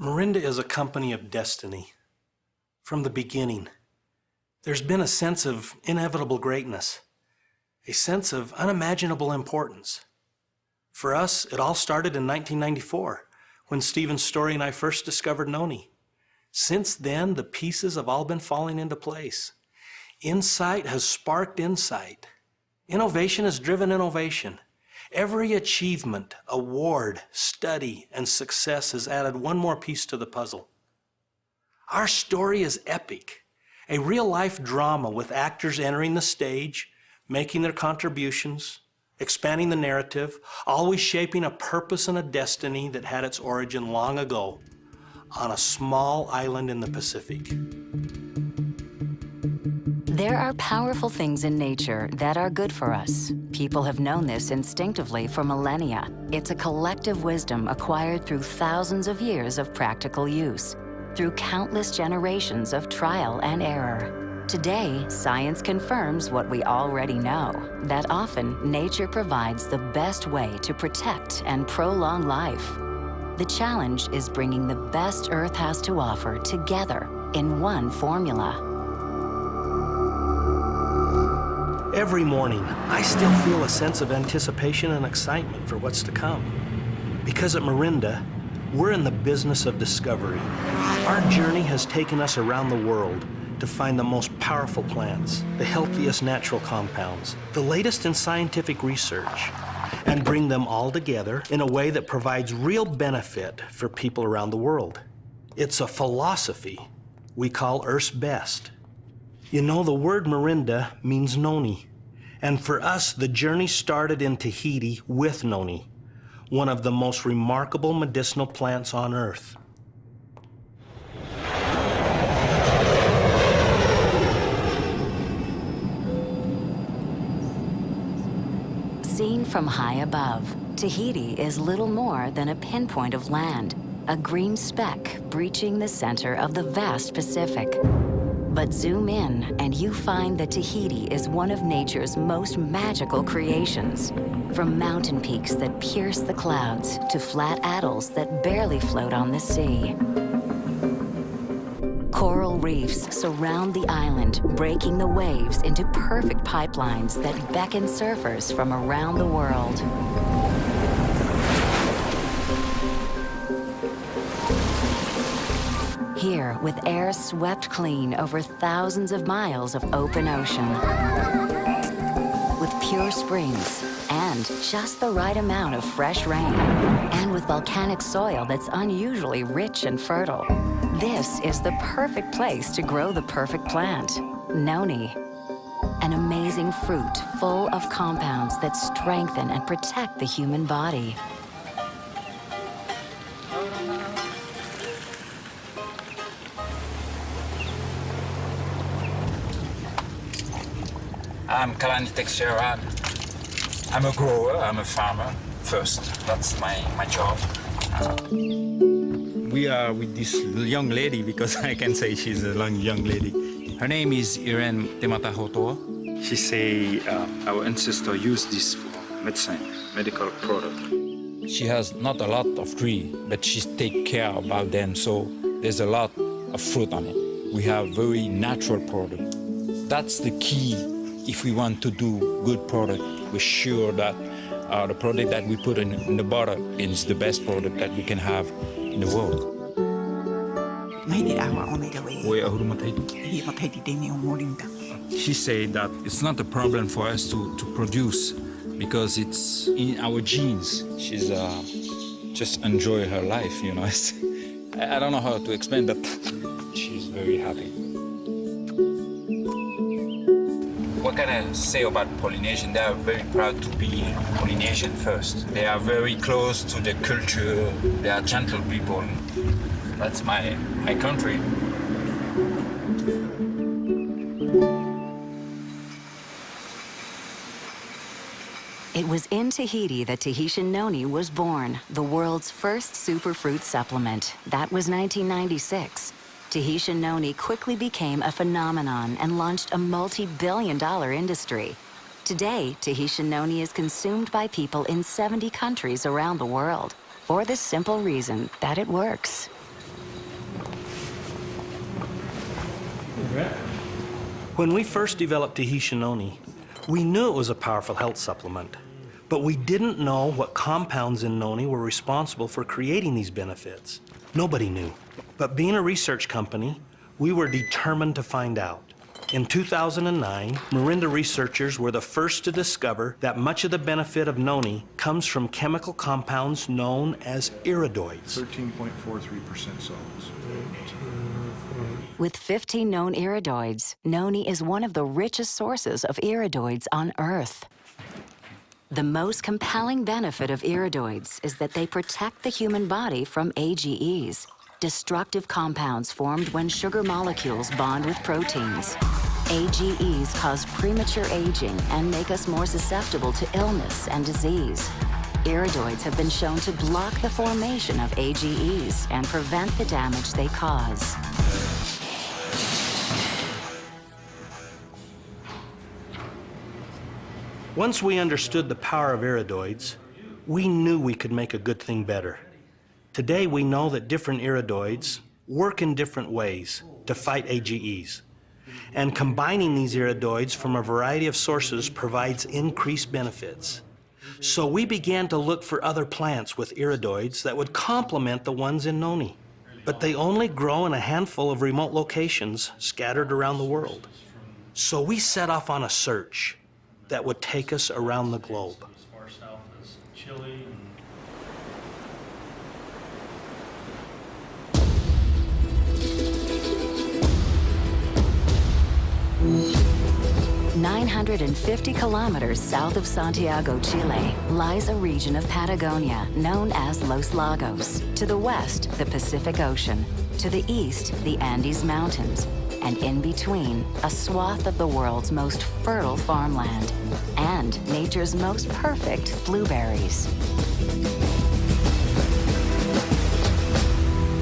Morinda is a company of destiny. From the beginning, there's been a sense of inevitable greatness, a sense of unimaginable importance. For us, it all started in 1994, when Stephen Story and I first discovered Noni. Since then, the pieces have all been falling into place. Insight has sparked insight. Innovation has driven innovation. Every achievement, award, study, and success has added one more piece to the puzzle. Our story is epic, a real-life drama with actors entering the stage, making their contributions, expanding the narrative, always shaping a purpose and a destiny that had its origin long ago on a small island in the Pacific. There are powerful things in nature that are good for us. People have known this instinctively for millennia. It's a collective wisdom acquired through thousands of years of practical use, through countless generations of trial and error. Today, science confirms what we already know, that often nature provides the best way to protect and prolong life. The challenge is bringing the best Earth has to offer together in one formula. Every morning, I still feel a sense of anticipation and excitement for what's to come. Because at Morinda, we're in the business of discovery. Our journey has taken us around the world to find the most powerful plants, the healthiest natural compounds, the latest in scientific research, and bring them all together in a way that provides real benefit for people around the world. It's a philosophy we call Earth's Best. You know, the word Morinda means Noni. And for us, the journey started in Tahiti with Noni, one of the most remarkable medicinal plants on Earth. Seen from high above, Tahiti is little more than a pinpoint of land, a green speck breaching the center of the vast Pacific. But zoom in, and you find that Tahiti is one of nature's most magical creations. From mountain peaks that pierce the clouds to flat atolls that barely float on the sea. Coral reefs surround the island, breaking the waves into perfect pipelines that beckon surfers from around the world. Here, with air swept clean over thousands of miles of open ocean. With pure springs and just the right amount of fresh rain. And with volcanic soil that's unusually rich and fertile. This is the perfect place to grow the perfect plant, Noni. An amazing fruit full of compounds that strengthen and protect the human body. I'm Kalani Texera. I'm a grower, I'm a farmer first. That's my job. We are with this young lady because I can say she's a young lady. Her name is Irene Tematahotoa. She say our ancestors used this for medicine, medical product. She has not a lot of tree, but she take care about them, so there's a lot of fruit on it. We have very natural product. That's the key. If we want to do good product, we're sure that the product that we put in the bottle is the best product that we can have in the world. She said that it's not a problem for us to produce because it's in our genes. She's just enjoy her life, you know. I don't know how to explain that. She's very happy. What can I say about Polynesian? They are very proud to be Polynesian first. They are very close to the culture. They are gentle people. That's my country. It was in Tahiti that Tahitian Noni was born, the world's first superfruit supplement. That was 1996. Tahitian Noni quickly became a phenomenon and launched a multi-billion-dollar industry. Today, Tahitian Noni is consumed by people in 70 countries around the world for the simple reason that it works. When we first developed Tahitian noni, we knew it was a powerful health supplement, but we didn't know what compounds in noni were responsible for creating these benefits. Nobody knew. But being a research company, we were determined to find out. In 2009, Marinda researchers were the first to discover that much of the benefit of noni comes from chemical compounds known as iridoids. 13.43% solids. With 15 known iridoids, noni is one of the richest sources of iridoids on Earth. The most compelling benefit of iridoids is that they protect the human body from AGEs, destructive compounds formed when sugar molecules bond with proteins. AGEs cause premature aging and make us more susceptible to illness and disease. Iridoids have been shown to block the formation of AGEs and prevent the damage they cause. Once we understood the power of iridoids, we knew we could make a good thing better. Today, we know that different iridoids work in different ways to fight AGEs. And combining these iridoids from a variety of sources provides increased benefits. So we began to look for other plants with iridoids that would complement the ones in noni. But they only grow in a handful of remote locations scattered around the world. So we set off on a search that would take us around the globe. As far south as Chile. 950 kilometers south of Santiago, Chile, lies a region of Patagonia known as Los Lagos. To the west, the Pacific Ocean. To the east, the Andes Mountains. And in between, a swath of the world's most fertile farmland and nature's most perfect blueberries.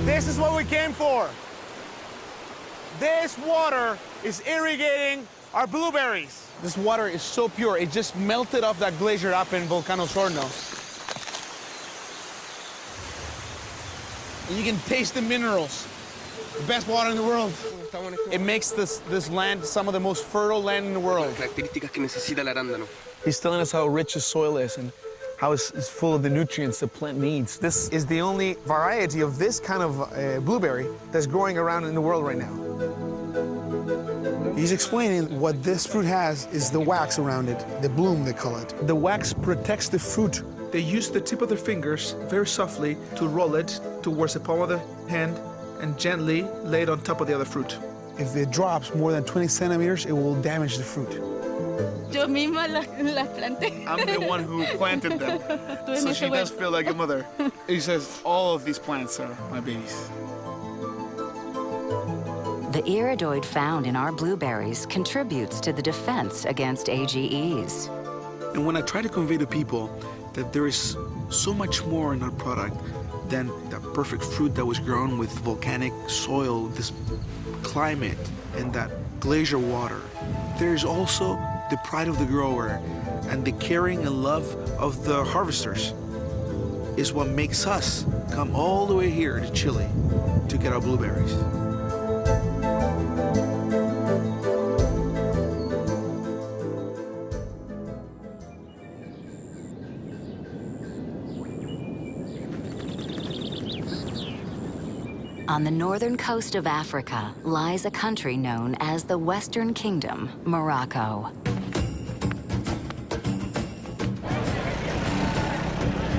This is what we came for. This water is irrigating our blueberries. This water is so pure, it just melted off that glacier up in Volcano Sorno. And you can taste the minerals. The best water in the world. It makes this land some of the most fertile land in the world. He's telling us how rich the soil is and how it's full of the nutrients the plant needs. This is the only variety of this kind of blueberry that's growing around in the world right now. He's explaining what this fruit has is the wax around it, the bloom they call it. The wax protects the fruit. They use the tip of their fingers very softly to roll it towards the palm of the hand and gently lay it on top of the other fruit. If it drops more than 20 centimeters, it will damage the fruit. Yo misma las planté. I'm the one who planted them, so she does feel like a mother. He says all of these plants are my babies. The iridoid found in our blueberries contributes to the defense against AGEs. And when I try to convey to people that there is so much more in our product than that perfect fruit that was grown with volcanic soil, this climate, and that glacier water, there is also the pride of the grower and the caring and love of the harvesters is what makes us come all the way here to Chile to get our blueberries. On the northern coast of Africa lies a country known as the Western Kingdom, Morocco.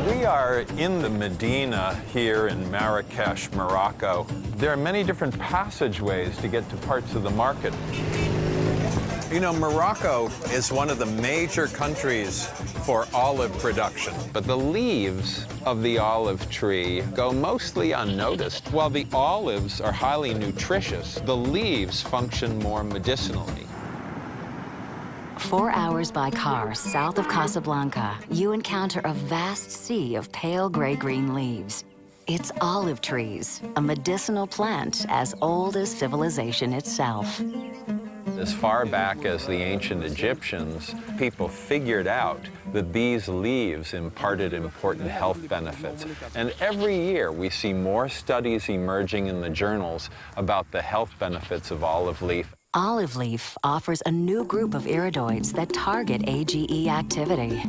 We are in the Medina here in Marrakesh, Morocco. There are many different passageways to get to parts of the market. You know, Morocco is one of the major countries for olive production, but the leaves of the olive tree go mostly unnoticed. While the olives are highly nutritious, the leaves function more medicinally. 4 hours by car south of Casablanca, you encounter a vast sea of pale gray-green leaves. It's olive trees, a medicinal plant as old as civilization itself. As far back as the ancient Egyptians, people figured out that these leaves imparted important health benefits. And every year we see more studies emerging in the journals about the health benefits of olive leaf. Olive leaf offers a new group of iridoids that target AGE activity.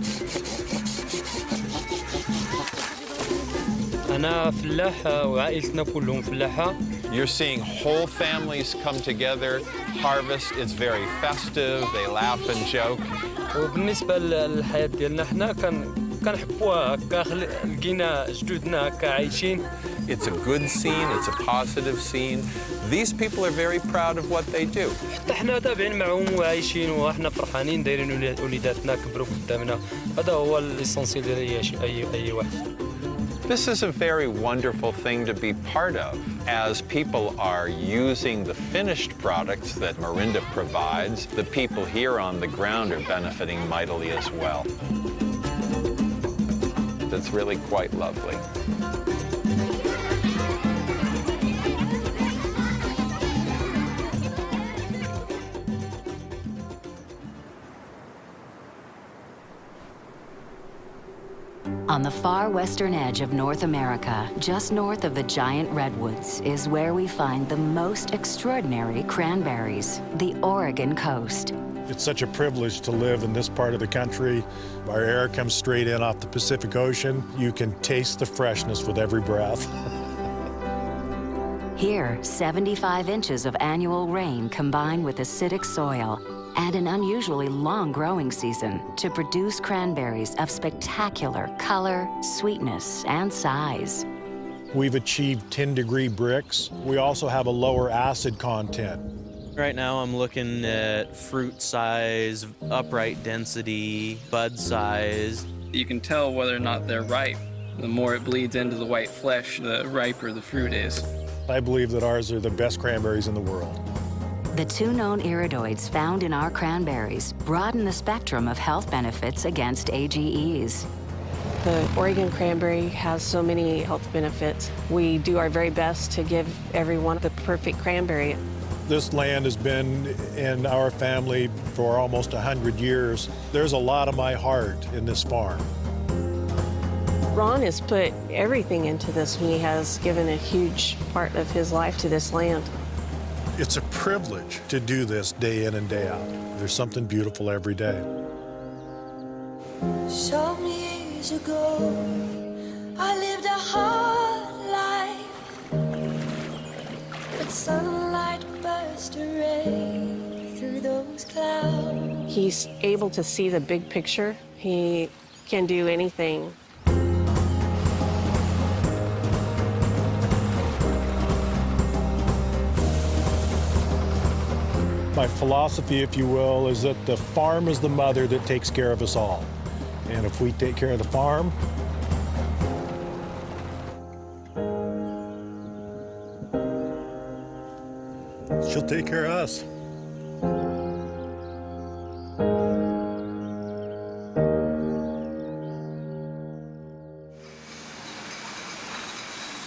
أنا فلاحة وعائلتنا كلهم فلاحة. You're seeing whole families come together, harvest. It's very festive. They laugh and joke. وبالنسبة للحياة ديالنا احنا كنحبوها هكا لقينا جدودنا هكا عايشين. It's a good scene. It's a positive scene. These people are very proud of what they do. حتى احنا تابعين معهم وعايشين واحنا فرحانين دايرين وليداتنا كبروا قدامنا. هذا هو الإسانسيال ديال أي واحد. This is a very wonderful thing to be part of, as people are using the finished products that Marinda provides. The people here on the ground are benefiting mightily as well. It's really quite lovely. On the far western edge of North America, just north of the giant redwoods, is where we find the most extraordinary cranberries, the Oregon coast. It's such a privilege to live in this part of the country. Our air comes straight in off the Pacific Ocean. You can taste the freshness with every breath. Here, 75 inches of annual rain combine with acidic soil and an unusually long growing season to produce cranberries of spectacular color, sweetness, and size. We've achieved 10-degree bricks. We also have a lower acid content. Right now I'm looking at fruit size, upright density, bud size. You can tell whether or not they're ripe. The more it bleeds into the white flesh, the riper the fruit is. I believe that ours are the best cranberries in the world. The two known iridoids found in our cranberries broaden the spectrum of health benefits against AGEs. The Oregon cranberry has so many health benefits. We do our very best to give everyone the perfect cranberry. This land has been in our family for almost 100 years. There's a lot of my heart in this farm. Ron has put everything into this. He has given a huge part of his life to this land. It's a privilege to do this day in and day out. There's something beautiful every day. Some years ago, I lived a hard life, but sunlight burst a ray through those clouds. He's able to see the big picture. He can do anything. My philosophy, if you will, is that the farm is the mother that takes care of us all. And if we take care of the farm, she'll take care of us.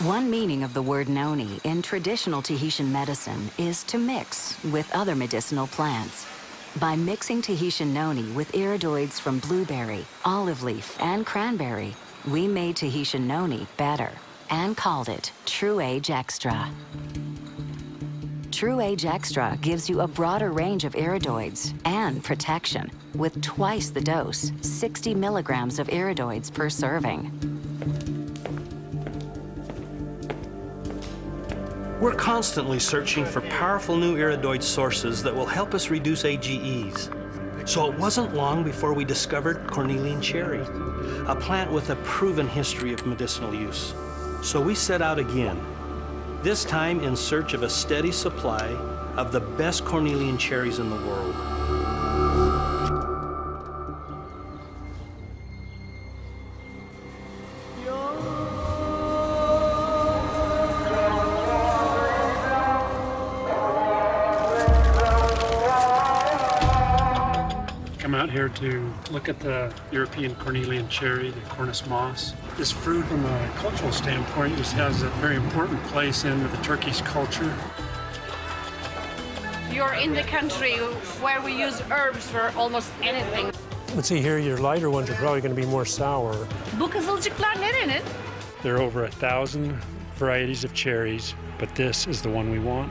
One meaning of the word noni in traditional Tahitian medicine is to mix with other medicinal plants. By mixing Tahitian noni with iridoids from blueberry, olive leaf, and cranberry, we made Tahitian noni better and called it True Age Extra. True Age Extra gives you a broader range of iridoids and protection with twice the dose, 60 milligrams of iridoids per serving. We're constantly searching for powerful new iridoid sources that will help us reduce AGEs. So it wasn't long before we discovered cornelian cherry, a plant with a proven history of medicinal use. So we set out again, this time in search of a steady supply of the best cornelian cherries in the world. Come out here to look at the European cornelian cherry, the Cornus moss. This fruit, from a cultural standpoint, just has a very important place in the Turkish culture. You're in the country where we use herbs for almost anything. Let's see here, your lighter ones are probably going to be more sour. Bu kızılcıklar nerenin? There are over 1,000 varieties of cherries, but this is the one we want.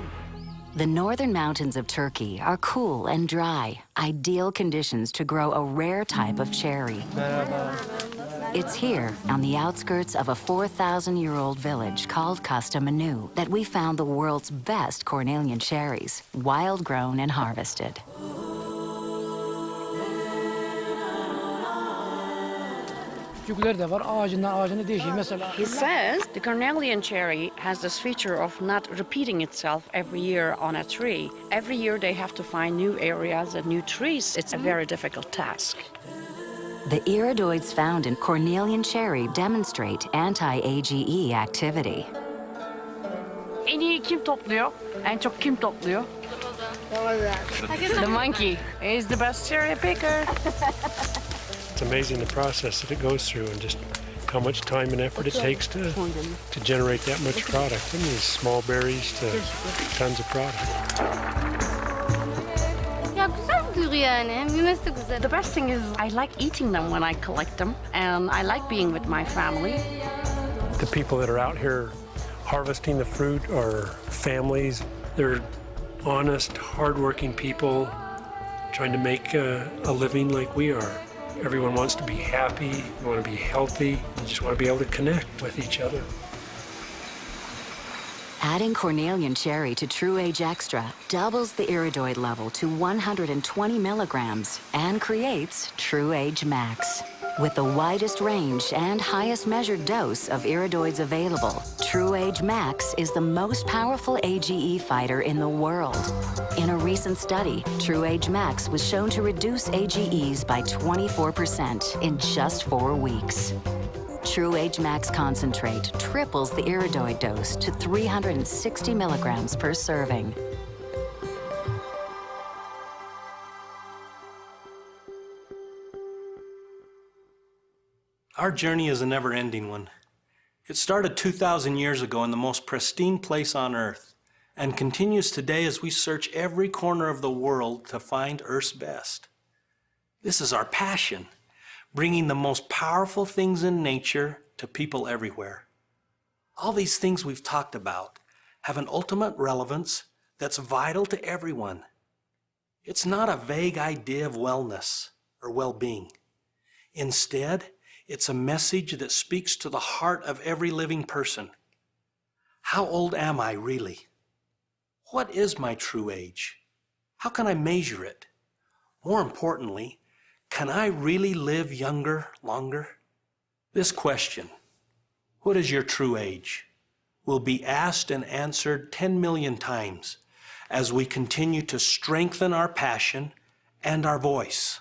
The northern mountains of Turkey are cool and dry, ideal conditions to grow a rare type of cherry. It's here, on the outskirts of a 4,000-year-old village called Kastamonu, that we found the world's best cornelian cherries, wild-grown and harvested. He says the cornelian cherry has this feature of not repeating itself every year on a tree. Every year they have to find new areas and new trees. It's a very difficult task. The iridoids found in cornelian cherry demonstrate anti-AGE activity. En iyi kim topluyor? En çok kim topluyor? The monkey is the best cherry picker. It's amazing the process that it goes through and just how much time and effort it takes to generate that much product. From these small berries to tons of product. The best thing is I like eating them when I collect them, and I like being with my family. The people that are out here harvesting the fruit are families. They're honest, hardworking people trying to make a living like we are. Everyone wants to be happy, they want to be healthy, they just want to be able to connect with each other. Adding cornelian cherry to True Age Extra doubles the iridoid level to 120 milligrams and creates True Age Max. With the widest range and highest measured dose of iridoids available, True Age Max is the most powerful AGE fighter in the world. In a recent study, True Age Max was shown to reduce AGEs by 24% in just 4 weeks. True Age Max concentrate triples the iridoid dose to 360 milligrams per serving. Our journey is a never-ending one. It started 2,000 years ago in the most pristine place on Earth and continues today as we search every corner of the world to find Earth's best. This is our passion, bringing the most powerful things in nature to people everywhere. All these things we've talked about have an ultimate relevance that's vital to everyone. It's not a vague idea of wellness or well-being. Instead, it's a message that speaks to the heart of every living person. How old am I really? What is my true age? How can I measure it? More importantly, can I really live younger, longer? This question, what is your true age, will be asked and answered 10 million times as we continue to strengthen our passion and our voice.